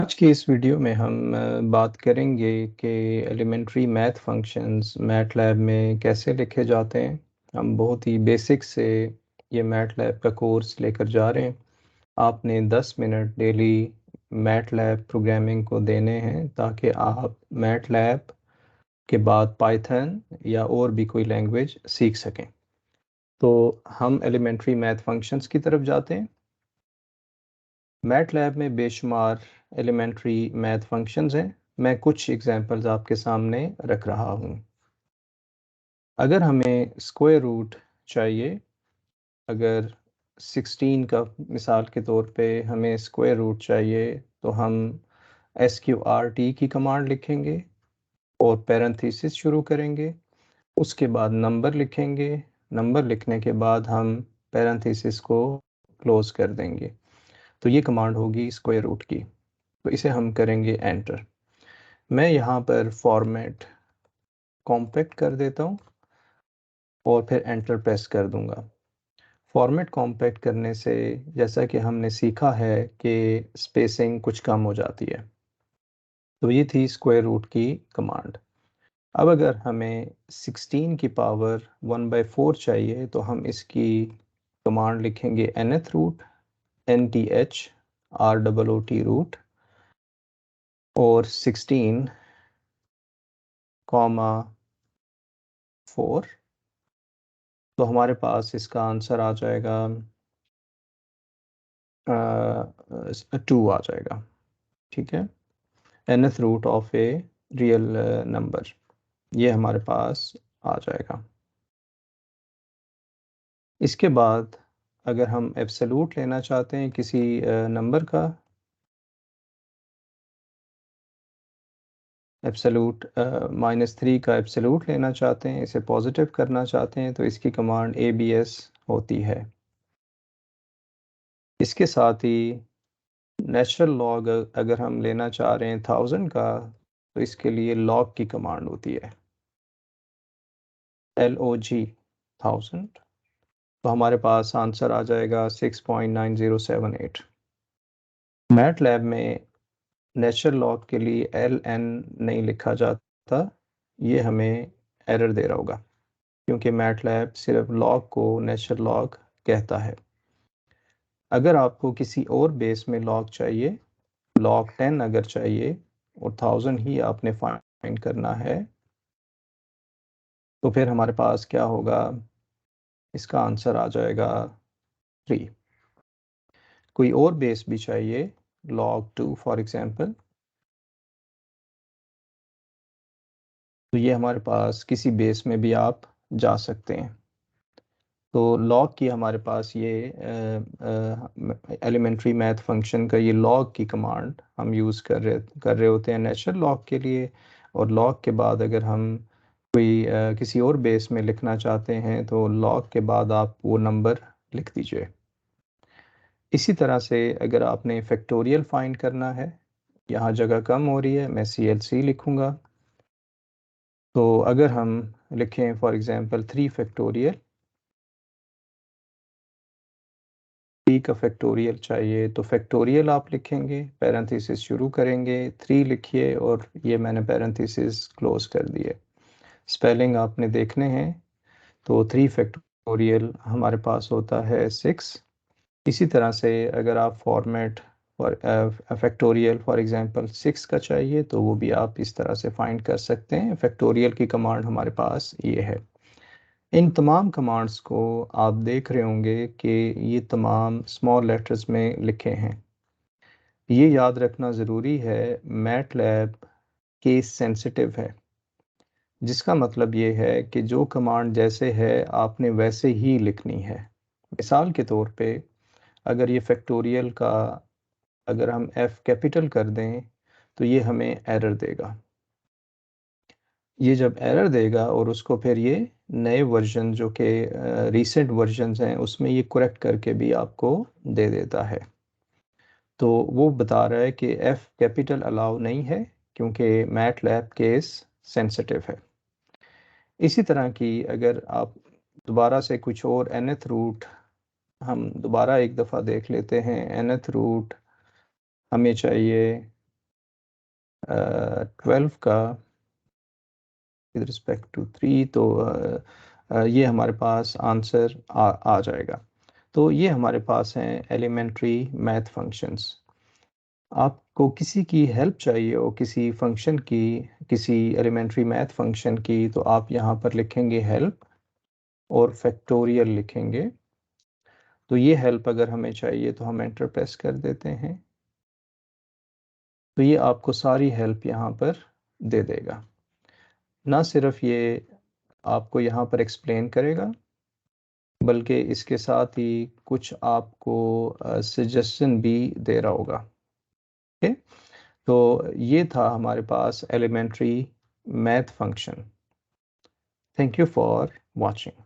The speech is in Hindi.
आज की इस वीडियो में हम बात करेंगे कि एलिमेंट्री मैथ फंक्शंस मैटलैब में कैसे लिखे जाते हैं। हम बहुत ही बेसिक से ये मैटलैब का कोर्स लेकर जा रहे हैं। आपने 10 मिनट डेली मैटलैब प्रोग्रामिंग को देने हैं ताकि आप मैटलैब के बाद पाइथन या और भी कोई लैंग्वेज सीख सकें। तो हम एलिमेंट्री मैथ फंक्शंस की तरफ जाते हैं। मैटलैब में बेशुमार एलिमेंट्री मैथ फंक्शंस हैं। मैं कुछ एग्जांपल्स आपके सामने रख रहा हूँ। अगर हमें स्क्वायर रूट चाहिए, अगर 16 का मिसाल के तौर पे हमें स्क्वायर रूट चाहिए तो हम sqrt की कमांड लिखेंगे और पैरेंथेसिस शुरू करेंगे। उसके बाद नंबर लिखेंगे। नंबर लिखने के बाद हम पैरेंथेसिस को क्लोज कर देंगे। तो ये कमांड होगी स्क्वायर रूट की। तो इसे हम करेंगे एंटर। मैं यहाँ पर फॉर्मेट कॉम्पैक्ट कर देता हूँ और फिर एंटर प्रेस कर दूंगा। फॉर्मेट कॉम्पैक्ट करने से जैसा कि हमने सीखा है कि स्पेसिंग कुछ कम हो जाती है। तो ये थी स्क्वायर रूट की कमांड। अब अगर हमें 16 की पावर 1/4 चाहिए तो हम इसकी कमांड लिखेंगे nth root, nth root root और 16 कॉमा 4। तो हमारे पास इसका आंसर आ जाएगा 2 आ जाएगा। ठीक है, nth root of a real number, ये हमारे पास आ जाएगा। इसके बाद अगर हम एब्सोल्यूट लेना चाहते हैं किसी नंबर का, एब्सोल्यूट -3 का एब्सोल्यूट लेना चाहते हैं, इसे पॉजिटिव करना चाहते हैं, तो इसकी कमांड abs होती है। इसके साथ ही नेचुरल लॉग अगर हम लेना चाह रहे हैं 1000 का, तो इसके लिए लॉग की कमांड होती है log 1000। तो हमारे पास आंसर आ जाएगा 6.9078। मैटलैब में नेचुरल लॉग के लिए ln नहीं लिखा जाता, ये हमें एरर दे रहा होगा क्योंकि मैटलैब सिर्फ लॉग को नेचुरल लॉग कहता है। अगर आपको किसी और बेस में लॉग चाहिए, log 10 अगर चाहिए और 1000 ही आपने फाइंड करना है, तो फिर हमारे पास क्या होगा, इसका आंसर आ जाएगा 3। कोई और बेस भी चाहिए, log 2 फॉर एग्जांपल, तो ये हमारे पास किसी बेस में भी आप जा सकते हैं। तो log की हमारे पास ये एलिमेंट्री मैथ फंक्शन का ये log की कमांड हम यूज़ कर रहे होते हैं नेचुरल लॉग के लिए। और log के बाद अगर हम कोई किसी और बेस में लिखना चाहते हैं तो log के बाद आप वो नंबर लिख दीजिए। इसी तरह से अगर आपने फैक्टोरियल फाइंड करना है, यहाँ जगह कम हो रही है, मैं CLC लिखूँगा। तो अगर हम लिखें फॉर एग्जांपल 3 फैक्टोरियल, 3 का फैक्टोरियल चाहिए तो फैक्टोरियल आप लिखेंगे, पैरेंथेसिस शुरू करेंगे, 3 लिखिए और ये मैंने पैरेंथेसिस क्लोज कर दिए। स्पेलिंग आपने देखने हैं, तो 3 फैक्टोरियल हमारे पास होता है 6। इसी तरह से अगर आप format for factorial for example 6 का चाहिए तो वो भी आप इस तरह से फाइंड कर सकते हैं। फैक्टोरियल की कमांड हमारे पास ये है। इन तमाम कमांड्स को आप देख रहे होंगे कि ये तमाम स्मॉल लेटर्स में लिखे हैं। ये याद रखना ज़रूरी है, मैटलैब केस सेंसिटिव है, जिसका मतलब ये है कि जो कमांड जैसे है आपने वैसे ही लिखनी है। मिसाल के तौर पे अगर ये फैक्टोरियल का अगर हम F कैपिटल कर दें तो ये हमें एरर देगा। ये जब एरर देगा और उसको फिर ये नए वर्जन जो कि रीसेंट वर्जन्स हैं उसमें ये करेक्ट करके भी आपको दे देता है। तो वो बता रहा है कि F कैपिटल अलाउ नहीं है क्योंकि मैटलैब केस सेंसिटिव है। इसी तरह की अगर आप दोबारा से कुछ और nth रूट, हम दोबारा एक दफ़ा देख लेते हैं। nth रूट हमें चाहिए 12 का विद रिस्पेक्ट टू 3, तो ये हमारे पास आंसर आ जाएगा। तो ये हमारे पास हैं एलिमेंट्री मैथ फंक्शंस। आपको किसी की हेल्प चाहिए हो किसी फंक्शन की, किसी एलिमेंट्री मैथ फंक्शन की, तो आप यहाँ पर लिखेंगे हेल्प और फैक्टोरियल लिखेंगे। तो ये हेल्प अगर हमें चाहिए तो हम एंटर प्रेस कर देते हैं, तो ये आपको सारी हेल्प यहाँ पर दे देगा। ना सिर्फ ये आपको यहाँ पर एक्सप्लेन करेगा, बल्कि इसके साथ ही कुछ आपको सजेशन भी दे रहा होगा। ओके, तो ये था हमारे पास elementary math function. Thank you for watching.